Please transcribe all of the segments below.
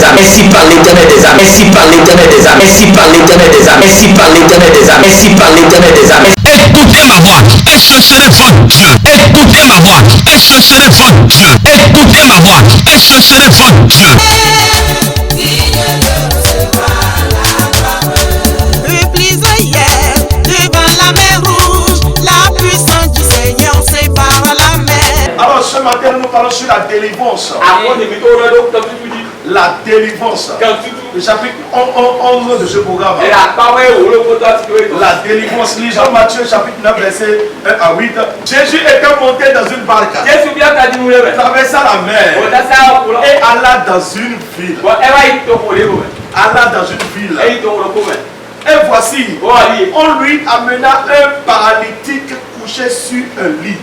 armées. Ainsi parle l'Éternel des armées. Ainsi parle l'Éternel des armées. Ainsi parle l'Éternel des armées. Ainsi parle l'Éternel des armées. Ainsi parle l'Éternel des armées. Écoutez ma voix et chercherez votre Dieu. Écoutez ma voix et chercherez votre Dieu. Écoutez ma voix et chercherez votre Dieu. Replisez hier devant la mer rouge, la puissance du Seigneur sépare la mer. Alors ce matin nous parlons sur la délivrance. La délivrance. Le chapitre 11 de ce programme. La délivrance. Lisons Matthieu chapitre 9 verset 1 à 8. Jésus était monté dans une barque, traversa la mer et alla dans une ville. Alla dans une ville. Et voici, on lui amena un paralytique couché sur un lit.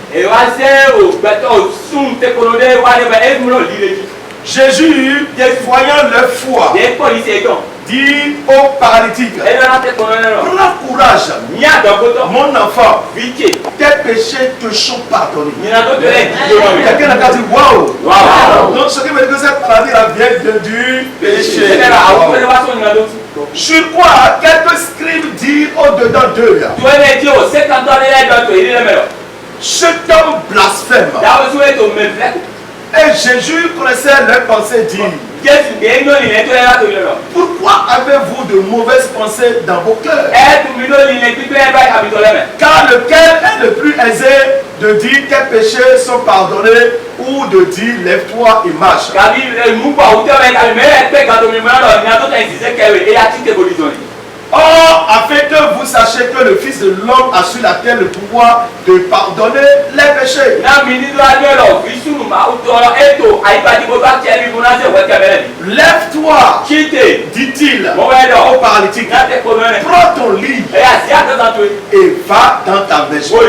Jésus, voyant leur foi, dit au paralytique, prends courage, mon enfant, tes péchés te sont pardonnés. Quelqu'un a dit waouh. Donc ce qui veut dire que cette maladie vient du péché. Sur quoi quelques scribes disent au-dedans d'eux, cet homme blasphème. Et Jésus connaissait leurs pensées, dit, pourquoi avez-vous de mauvaises pensées dans vos cœurs? Car lequel est le plus aisé de dire tes péchés sont pardonnés ou de dire lève-toi et marche? Or, afin que vous sachiez que le Fils de l'homme a sur la terre le pouvoir de pardonner les péchés. Lève-toi, dit-il au paralytique, prends ton lit et va dans ta maison.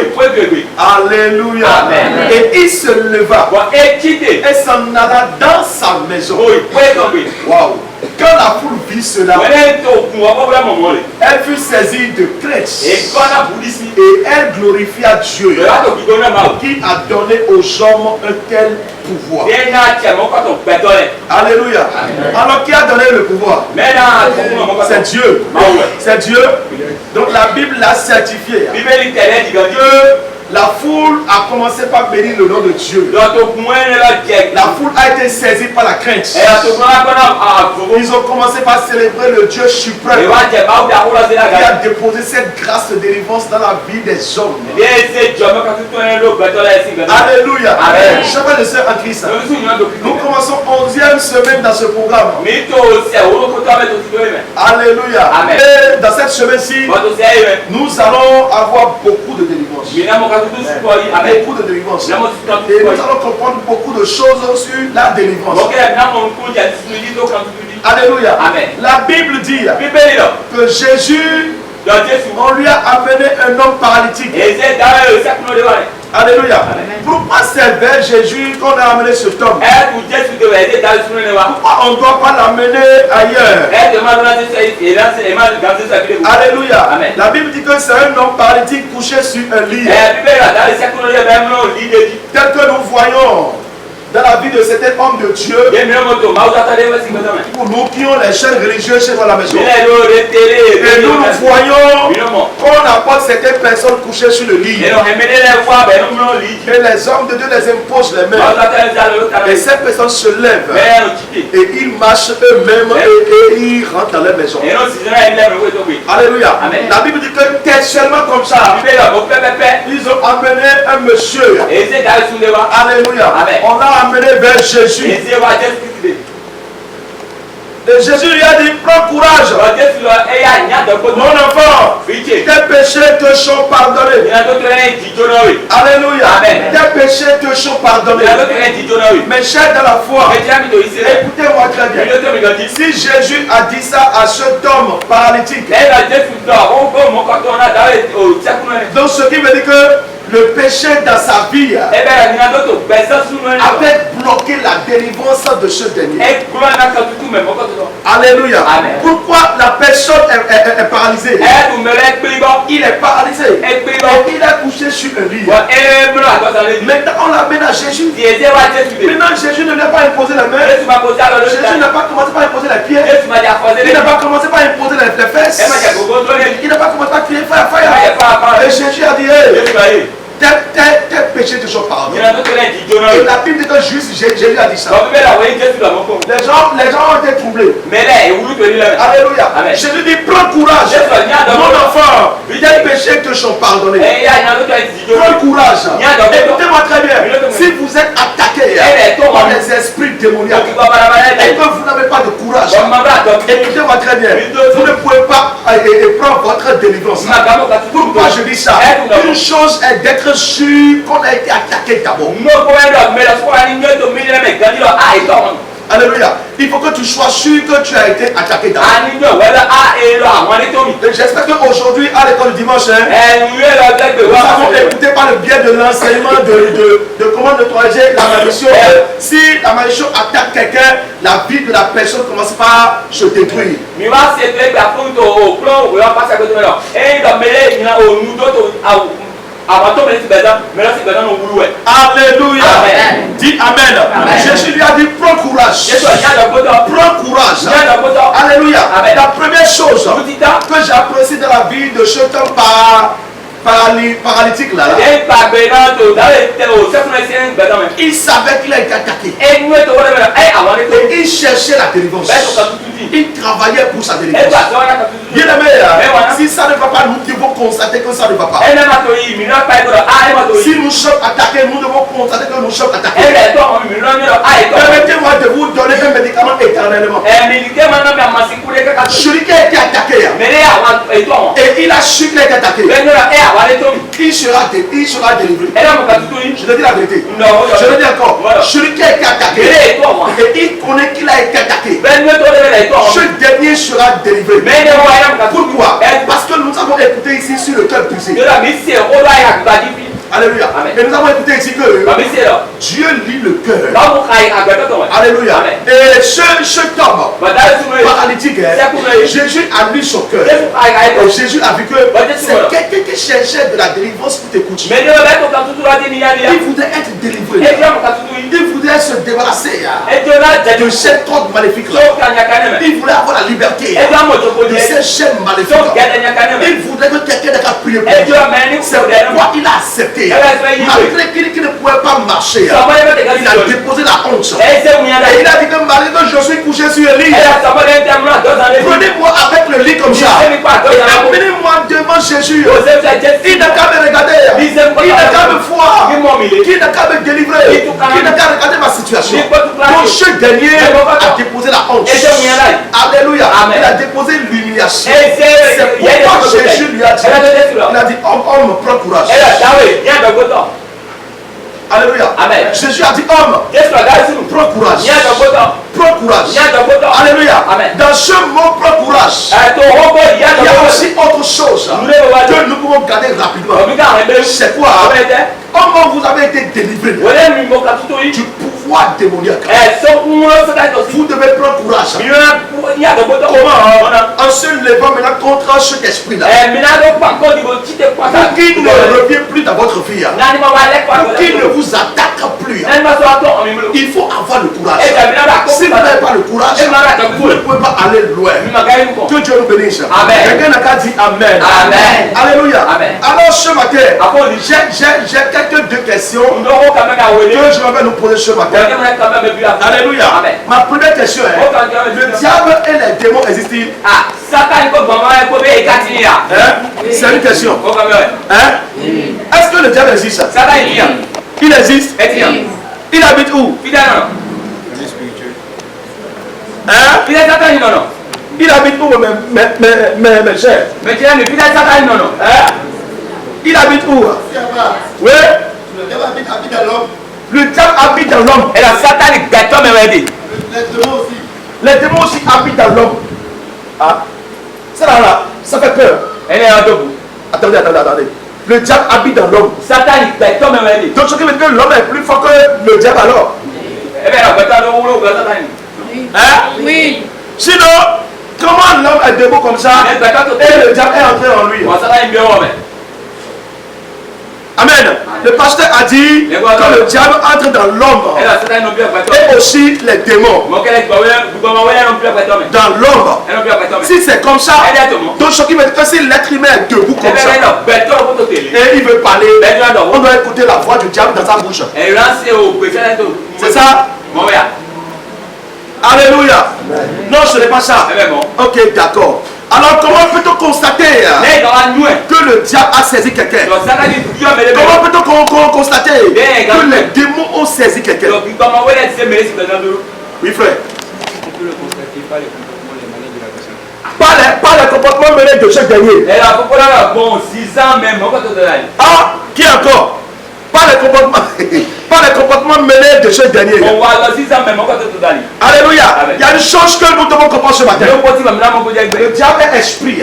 Alléluia. Amen. Et il se leva et s'en alla dans sa maison. Waouh. Quand la foule vit cela, elle fut saisie de crainte et elle glorifia Dieu qui a donné aux hommes un tel pouvoir. Alléluia. Alors qui a donné le pouvoir? C'est Dieu. C'est Dieu. Donc la Bible l'a certifié. La foule a commencé par bénir le nom de Dieu. La foule a été saisie par la crainte. Ils ont commencé par célébrer le Dieu suprême qui a déposé cette grâce de délivrance dans la vie des hommes. Alléluia. Chers et sœurs en Christ, nous commençons 11e semaine dans ce programme. Alléluia. Et dans cette semaine-ci, nous allons avoir beaucoup de délivrance. Beaucoup de délivrance. Et nous allons comprendre beaucoup de choses sur la délivrance. Alléluia. Amen. La Bible dit que Jésus, on lui a amené un homme paralytique. Alléluia. Pourquoi c'est vers Jésus qu'on a amené cet homme? Pourquoi on ne doit pas l'amener ailleurs? Alléluia. Amen. La Bible dit que c'est un homme paralytique couché sur un lit. Tel que nous voyons dans la vie de cet homme de Dieu, pour nous qui ont les chaînes religieuses chez nous à la maison, et nous voyons qu'on apporte certaines personnes couchées sur le lit, et les hommes de Dieu les imposent les mains, et ces personnes se lèvent et ils marchent eux-mêmes et ils rentrent dans leur maison. Alléluia. Amen. La Bible dit que tellement comme ça, ils ont amené un monsieur. Alléluia. Amen. On l'a amené vers Jésus. Et Jésus lui a dit, prends courage. Mon enfant, tes péchés te sont pardonnés. Alléluia. Amen. Tes péchés te sont pardonnés. Mes chers dans la foi, écoutez-moi très bien. Si Jésus a dit ça à cet homme paralytique, donc ce qui veut dire que le péché dans sa vie avait bloqué la délivrance de ce dernier. Alléluia. Amen. Pourquoi la personne est paralysée? Il est paralysé. Et il a couché sur un lit. Maintenant on l'amène à Jésus. Maintenant Jésus ne lui a pas imposé la main. Jésus n'a pas commencé par imposer les pieds. Il n'a pas commencé par imposer les fesses. Il n'a pas commencé par crier fire. Et Jésus a dit, hey, tes péchés te sont pardonnés. Et la Bible dit que juste Jésus a dit ça. Les gens ont été troublés. Alléluia. Jésus dit, prends courage. Mon enfant, tes péchés te sont pardonnés. Prends courage. Écoutez-moi très bien. Si vous êtes attaqué par les esprits démoniaques et que vous n'avez pas de courage, écoutez-moi très bien. Vous ne pouvez pas prendre votre délivrance. Pourquoi je dis ça? Une chose est d'être sûr qu'on a été attaqué d'abord. Alléluia. Il faut que tu sois sûr que tu as été attaqué d'abord. J'espère qu'aujourd'hui, à l'école du dimanche, nous avons écouté par le biais de l'enseignement de comment nettoyer la malédiction. Si la malédiction attaque quelqu'un, la vie de la personne commence par se détruire. Alléluia. Dis Amen. Jésus lui a dit, prends courage. Prends courage. Alléluia. La première chose que j'apprécie dans la vie de cet homme paralytique là, il savait qu'il a été attaqué. Et il cherchait la délivrance. Il travaillait pour sa délivrance. Bien aimé, si ça ne va pas, nous devons constater que ça ne va pas. Si nous sommes attaqués, nous devons constater que nous sommes attaqués. Permettez-moi de vous donner un médicament éternellement. Celui qui a été attaqué, et il a su qu'il a été attaqué, il sera délivré. Je te dis la vérité. Je le dis encore. Celui qui a été attaqué, et il connaît qu'il a été attaqué, ce dernier sera délivré. Pourquoi? Parce que nous avons écouté ici sur le cœur brisé. Alléluia. Et nous avons écouté ici que Dieu lit le cœur. Alléluia. Et cet homme paralytique, Jésus a lu son cœur. Et Jésus a vu que c'est quelqu'un qui cherchait de la délivrance pour t'écouter. Il voudrait être délivré. Il voudrait se débarrasser de cette ordre maléfique. Il voulait avoir la liberté de ces chaînes maléfiques. Il voudrait que quelqu'un n'ait qu'à prier pour lui. C'est pourquoi il a accepté. Malgré qu'il ne pouvait pas marcher, il a déposé la honte. Et il a dit que malgré que je suis couché sur le lit, prenez-moi avec le lit comme ça. Amenez-moi devant Jésus. Il n'a qu'à me regarder. Il n'a qu'à me voir. Il n'a qu'à me délivrer. Il n'a qu'à regarder ma situation. Donc ce dernier a déposé la honte. Alléluia. Il a déposé l'humiliation. C'est pourquoi Jésus lui a dit, il a dit, homme, prends courage. Alléluia. Amen. Jésus a dit, homme, prends courage. Prends courage. Alléluia. Amen. Dans ce mot prends courage, il y a aussi autre chose que nous pouvons garder rapidement. C'est quoi? Comment vous avez été délivré du pouvoir démoniaque? Vous devez prendre courage. Comment? En se levant maintenant contre cet esprit-là, pour qu'il ne revienne plus dans votre vie, pour qu'il ne vous attaque plus, il faut avoir le courage. Si vous n'avez pas le courage, vous ne pouvez pas aller loin. Que Dieu nous bénisse. Quelqu'un n'a qu'à dire Amen. Alléluia. Alors ce matin, j'ai quelques questions que je vais nous poser ce matin. Alléluia. Ma première question est, le diable et les démons existent-ils? C'est une question. Est-ce que le diable existe? Il existe. Il habite où? Il habite où, mes chers? Il habite où? Oui. Le diable habite dans l'homme. Le diable habite dans l'homme. Et la Satan est gâteau, mais dit. Les démons aussi habitent dans l'homme. Ça là, ça fait peur. Attendez. Le diable habite dans l'homme. Donc ce qui veut dire que l'homme est plus fort que le diable alors. Hein? Oui. Sinon, comment l'homme est debout comme ça et le diable est entré en lui? Amen. Le pasteur a dit que le diable entre dans l'homme et aussi les démons dans l'homme. Si c'est comme ça, donc ce qui veut dire que si l'être humain est debout comme ça et il veut parler, on doit écouter la voix du diable dans sa bouche. C'est ça? Alléluia. Non, ce n'est pas ça. Ok, d'accord. Alors comment peut-on constater que le diable a saisi quelqu'un? Comment peut-on constater que les démons ont saisi quelqu'un? Oui, frère. On peut le constater par les comportements, les manières de la personne. Par les comportements menés de chaque dernier. Ah, qui encore? Par les comportements menés de chaque dernier. Alléluia. Il y a une chose que nous devons comprendre ce matin. Le diable est esprit.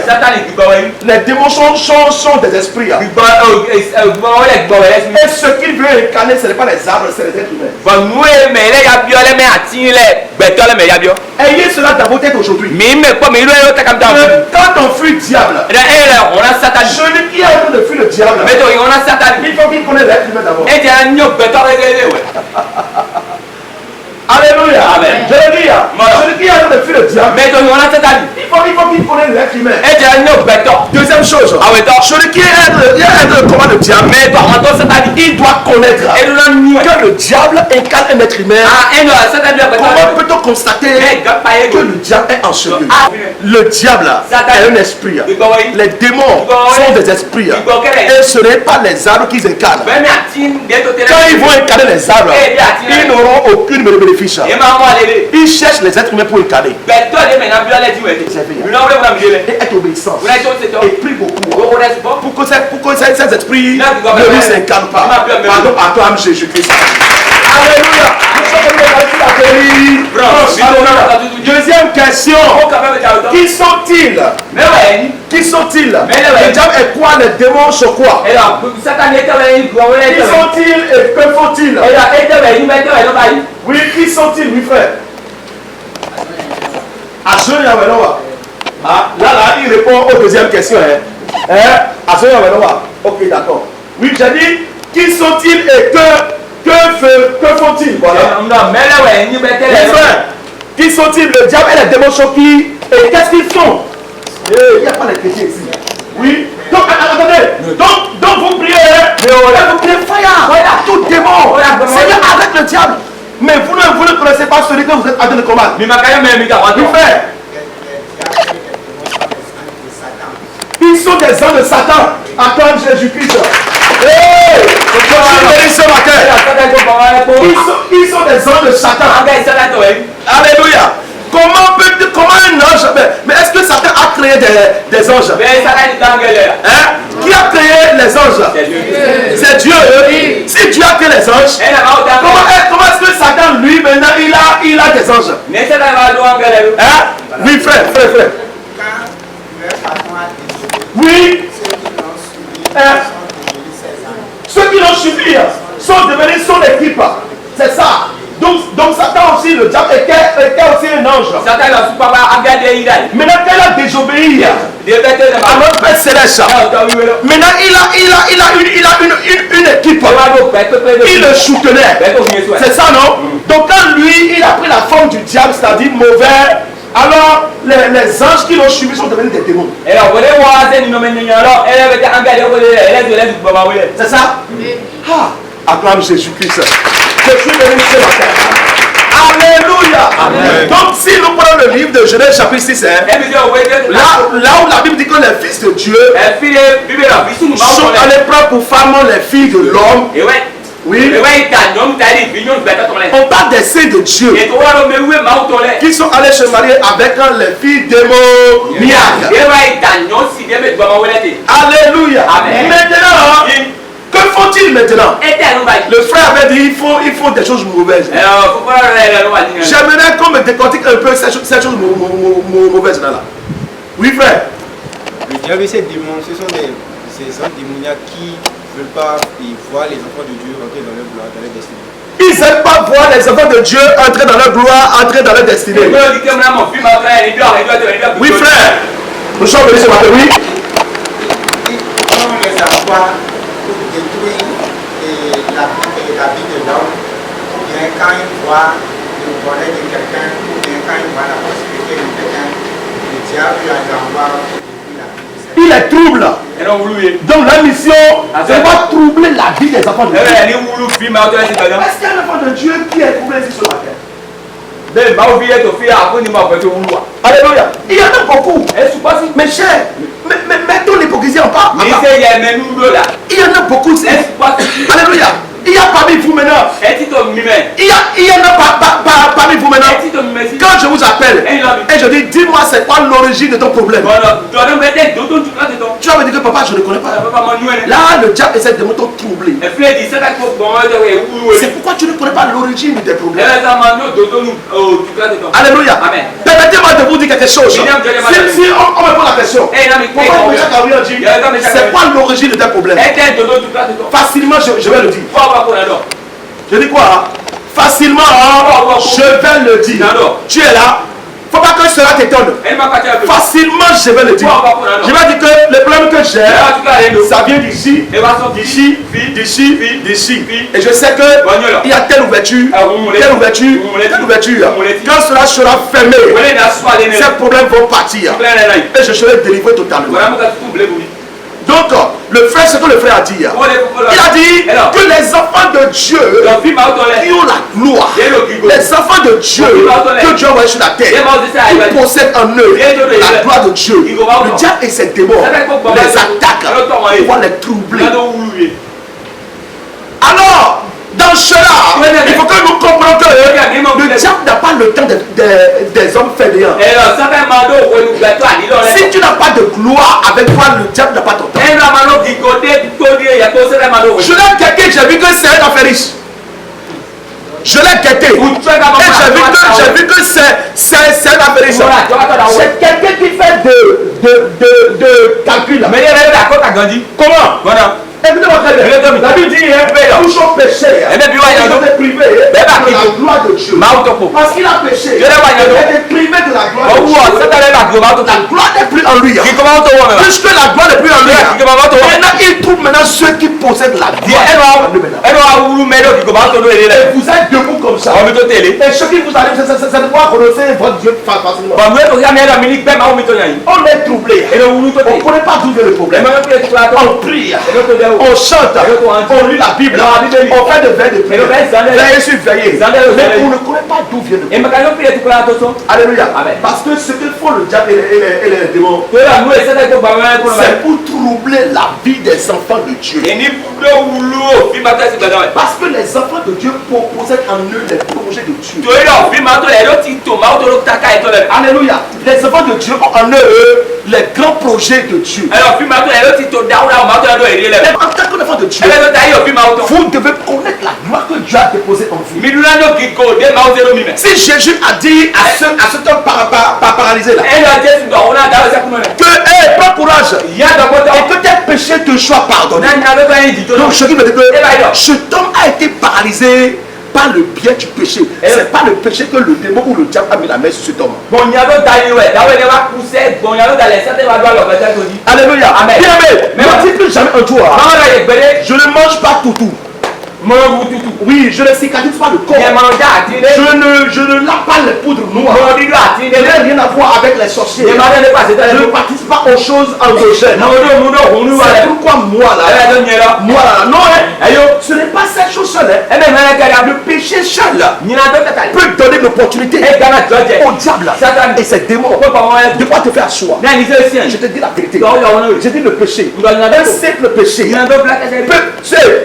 Les démons sont des esprits. Et ce qu'il veut incarner, ce n'est pas les arbres, c'est les êtres humains. Ayez cela dans vos têtes aujourd'hui. Quand on fuit le diable, celui qui est en train de fuir le diable, il faut qu'il connaisse l'être humain d'abord. Alléluia. Amen. Je le dis, celui qui est en train de fuir le diable, il faut qu'il connaisse l'être humain. Deuxième chose, celui qui est en train de combattre le diable, il doit connaître que le diable incarne un être humain. Comment peut-on constater que le diable est enseveli? Le diable est un esprit. Les démons sont des esprits. Et ce n'est pas les arbres qu'ils incarnent. Quand ils vont incarner les arbres, ils n'auront aucune bénéfice. Ils cherchent les êtres humains pour incarner. Et être obéissant. Et prie beaucoup. Pour que ces esprits ne lui s'incarnent pas. Pardon à toi, Jésus-Christ. Alléluia. Deuxième question. Qui sont-ils? Qui sont-ils? Le diable est quoi? Les démons sont quoi? Qui sont-ils et que font-ils? Oui, qui sont-ils, oui frère? Ah, là, il répond aux deuxième question. Ok, d'accord. Oui, j'ai dit, qui sont-ils et que font-ils? Voilà. Les frères, qui sont-ils? Le diable et les démons sont qui? Et qu'est-ce qu'ils font? Il n'y a pas les chrétiens ici. Oui. Donc, attendez. Donc vous priez. Vous priez fire. Tout démon. Seigneur, arrête le diable. Mais vous ne connaissez pas celui que vous êtes en train de combattre. Oui, frère. Ils sont des gens de Satan. Attends Jésus-Christ. Ils sont des gens de Satan. Alléluia. Comment un ange, mais est-ce que Satan a créé des anges? Qui a créé les anges? C'est Dieu. Si Dieu a créé les anges, comment est-ce que Satan, lui, maintenant, il a des anges? Oui, frère. Oui. Ceux qui l'ont suivi sont devenus son équipe. C'est ça. Donc Satan aussi, le diable était aussi un ange. Maintenant qu'elle a désobéi à notre Père Céleste, maintenant il a une équipe. Il le soutenait. C'est ça, non? Donc quand lui, il a pris la forme du diable, c'est-à-dire mauvais, alors les anges qui l'ont suivi sont devenus des démons. C'est ça? Acclame Jésus-Christ. Je suis venu ce matin. Alléluia. Amen. Donc si nous prenons le livre de Genèse chapitre 6, là où la Bible dit que les fils de Dieu sont allés prendre pour femmes les filles de l'homme. Oui. On parle des saints de Dieu qui sont allés se marier avec les filles démoniaques. Alléluia. Amen. Maintenant, que font-ils maintenant? Le frère avait dit il faut des choses mauvaises. J'aimerais qu'on me décortique un peu ces choses mauvaises là. Oui, frère. Le diable et ses démons, ce sont des ces hommes démoniaques qui ne veulent pas voir les enfants de Dieu rentrer dans leur gloire, dans leur destinée. Ils n'aiment pas voir les enfants de Dieu entrer dans leur gloire, entrer dans leur destinée. Oui, frère. Nous sommes venus ce matin, oui. Quand on les envoie pour détruire la vie de l'homme, ou bien quand ils voient le bonheur de quelqu'un, ou bien quand ils voient la prospérité de quelqu'un, le diable les envoie pour détruire la vie de cette Il les trouble. Donc la mission, c'est pas troubler la vie des enfants de Dieu. Est-ce qu'il y a un enfant de Dieu qui est troublé ici ce matin? Alléluia. Il y en a beaucoup. Mais cher, mettons l'hypocrisie en part. Il y en a beaucoup. Alléluia. Il y a parmi vous maintenant. Il y en a parmi vous maintenant. Quand je vous appelle et je dis, dis-moi c'est quoi l'origine de ton problème. Tu vas me dire que papa je ne connais pas. Là le diable essaie de me troubler. C'est pourquoi tu ne connais pas l'origine des problèmes. Alléluia. Permettez-moi de vous dire quelque chose. Si on me pose la question, c'est quoi l'origine de tes problèmes? Facilement je vais le dire. Je dis quoi? Facilement, je vais le dire. Tu es là. Faut pas que cela t'étonne. Facilement, je vais le dire. Je vais dire que le problème que j'ai, ça vient d'ici, d'ici. Et je sais que il y a telle ouverture, telle ouverture. Quand cela sera fermé, ces problèmes vont partir. Et je serai délivré totalement. Donc, le frère, ce que le frère a dit, il a dit que les enfants de Dieu qui ont la gloire, les enfants de Dieu que Dieu envoie sur la terre, qui possèdent en eux la gloire de Dieu, le diable et ses démons les attaquent pour les troubler. Alors, dans cela, il faut que nous comprenions que le diable n'a pas le temps des hommes fainéants. Si tu n'as pas de gloire avec toi, le diable n'a pas ton temps. Je l'ai guetté, j'ai vu que c'est un affairiste. Je l'ai guetté. Et j'ai vu que c'est un affairiste. C'est quelqu'un qui fait de calcul. Comment? Écoutez-moi très bien. La Bible dit, touche au péché. Il est privé de la gloire de Dieu. Parce qu'il a péché. Il est privé de la gloire de Dieu. La gloire n'est plus en lui. Puisque la gloire n'est plus en lui. Maintenant, il trouve maintenant ceux qui possèdent la gloire. Et vous êtes debout comme ça. Et ce qui vous arrive, c'est de pouvoir reconnaître votre Dieu facilement. On est troublé. On ne connaît pas d'où vient le problème. On prie. On chante, on lit la Bible, on fait de veille de prière, veille sur veille. Mais on ne connaît pas d'où vient le problème. Alléluia. Parce que ce que font le diable et les démons, c'est pour troubler la vie des enfants de Dieu. Parce que les enfants de Dieu possèdent en eux les projets de Dieu. Alléluia. Les enfants de Dieu ont en eux les grands projets de Dieu. En tant qu'enfant de Dieu, vous devez connaître la gloire que Dieu a déposée en vous. Si Jésus a dit à cet homme paralysé là que prends courage et que tes péchés te soient pardonnés. Donc je dis que cet homme a été paralysé par le biais du péché. C'est pas le péché que le démon ou le diable a mis la main sur cet homme. Alléluia. Amen. Bien aimé, mais ne dis plus jamais un jour. Je ne mange pas toutou. Oui, je ne cicatrise pas le corps. Je ne lave pas les poudres noires. Je n'ai rien à voir avec les sorciers. Je ne participe pas aux choses endogènes. C'est pourquoi moi là, non, ce n'est pas cette chose seule. Le péché seul peut donner l'opportunité au diable et ses démons de pouvoir te faire asseoir. Je te dis la vérité. Je dis le péché. Un simple péché.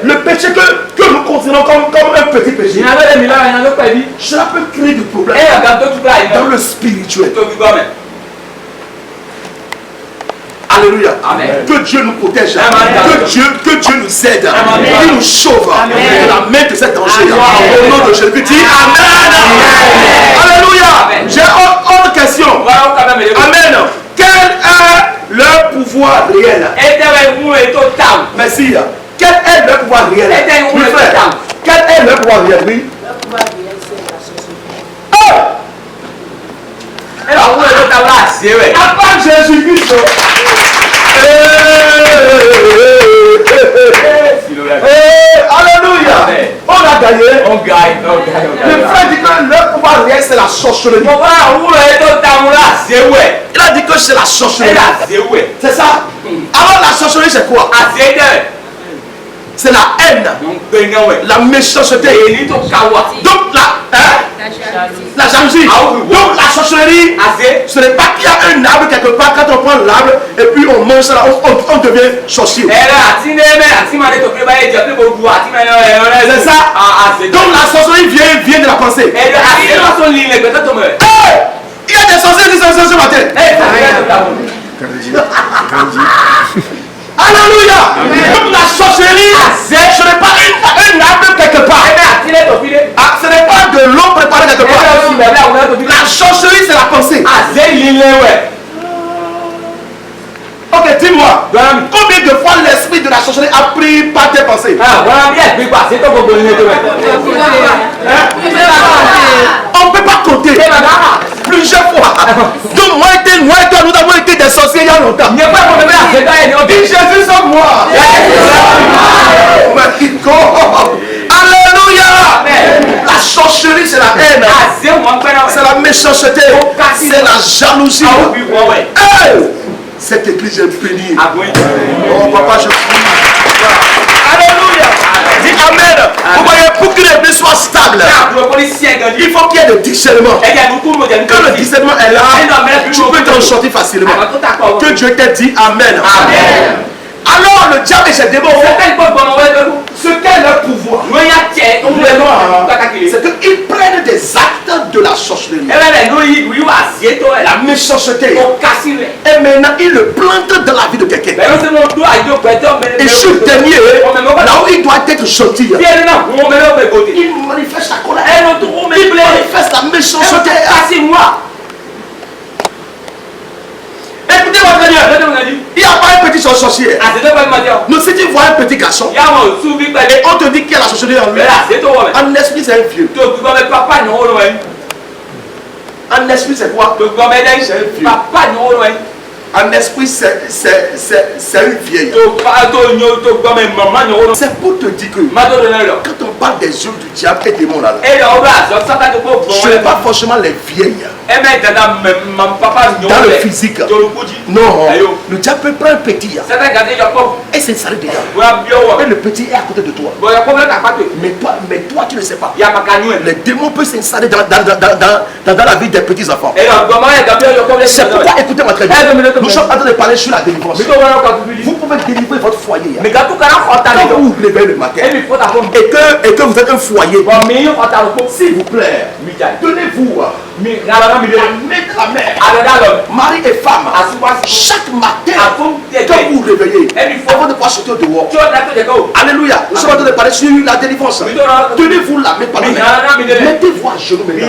Le péché que nous considérons comme un petit péché. Cela peut créer des problèmes dans le spirituel. Alléluia. Amen. Que Dieu nous protège. Que Dieu nous aide. Qu'il nous sauve de la main de cet danger. Au nom de Jésus. Dis Amen. Alléluia. J'ai autre question. Amen. Quel est le pouvoir réel? Merci. Quel est le pouvoir réel? Oui, frère. Quel est le pouvoir réel? Oui. Le pouvoir réel, c'est la société. Oh! À part Jésus-Christ. Alléluia. On a gagné. Le frère dit que le pouvoir réel, c'est la sorcellerie. Il a dit que c'est la sorcellerie. C'est ça? Alors la sorcellerie, c'est quoi? C'est la haine, la méchanceté. Donc la jalousie. Donc la sorcellerie, ce n'est pas qu'il y a un arbre quelque part, quand on prend l'arbre et puis on mange ça, on devient sorcier. C'est ça. Donc la sorcellerie vient de la pensée. Hey, il y a des sorciers qui sont ce matin. Alléluia. Donc la sorcellerie, ce n'est pas un arbre quelque part. Ce n'est pas de l'eau préparée quelque part. La sorcellerie, c'est la pensée. Ok, dis-moi, combien de fois l'esprit de la sorcellerie a pris par tes pensées? On ne peut pas compter. Plusieurs fois. Donc moi et toi, nous avons été des sorciers il y a longtemps. Dis Jésus sur moi. Alléluia. La sorcellerie, c'est la haine. C'est la méchanceté. C'est la jalousie. Hey! Cette église est bénie. Oh papa, je prie. Alléluia. Dis Amen. Vous voyez, pour que l'église soit stable, il faut qu'il y ait le discernement. Quand le discernement est là, tu peux t'en sortir facilement. Que Dieu t'ait dit Amen. Amen. Alors le diable et ses démons, ce qu'est leur pouvoir, c'est qu'ils prennent des actes de la sorcellerie, la méchanceté, et maintenant ils le plantent dans la vie de quelqu'un. Et ce dernier, là où il doit être gentil, il manifeste la colère, il manifeste la méchanceté. Écoutez votre Seigneur, il n'y a pas un petit sorcier. Nous, si tu vois un petit garçon et on te dit qu'il y a la sorcellerie en lui, en esprit c'est un vieux. En esprit c'est quoi? C'est un vieux. En esprit c'est une vieille. C'est pour te dire que quand on parle des yeux du diable et des démons là, ce n'est pas forcément les vieilles dans le physique. Non, le diable peut prendre un petit et s'installer dedans. Et le petit est à côté de toi. Mais toi tu ne sais pas. Les démons peuvent s'installer dans la vie des petits enfants. C'est pourquoi, écoutez-moi très bien, nous sommes en train de parler sur la délivrance. Vous pouvez délivrer votre foyer. Quand vous vous levez le matin et que vous êtes un foyer, s'il vous plaît, donnez-vous la mère, mari et femme, chaque matin quand vous vous réveillez, avant de pouvoir sortir dehors. Alléluia. Nous sommes en train de parler sur la délivrance. Tenez-vous la main par la main. Mettez-vous à genoux maintenant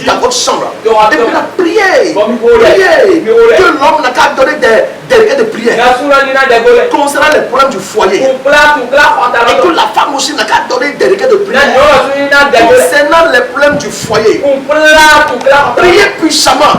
dans votre chambre. Et puis la prière. Que l'homme n'a qu'à donner des délégués de prière concernant les problèmes du foyer. Et que la femme aussi n'a qu'à donner des délégués de prière concernant les problèmes du foyer. Priez puissamment.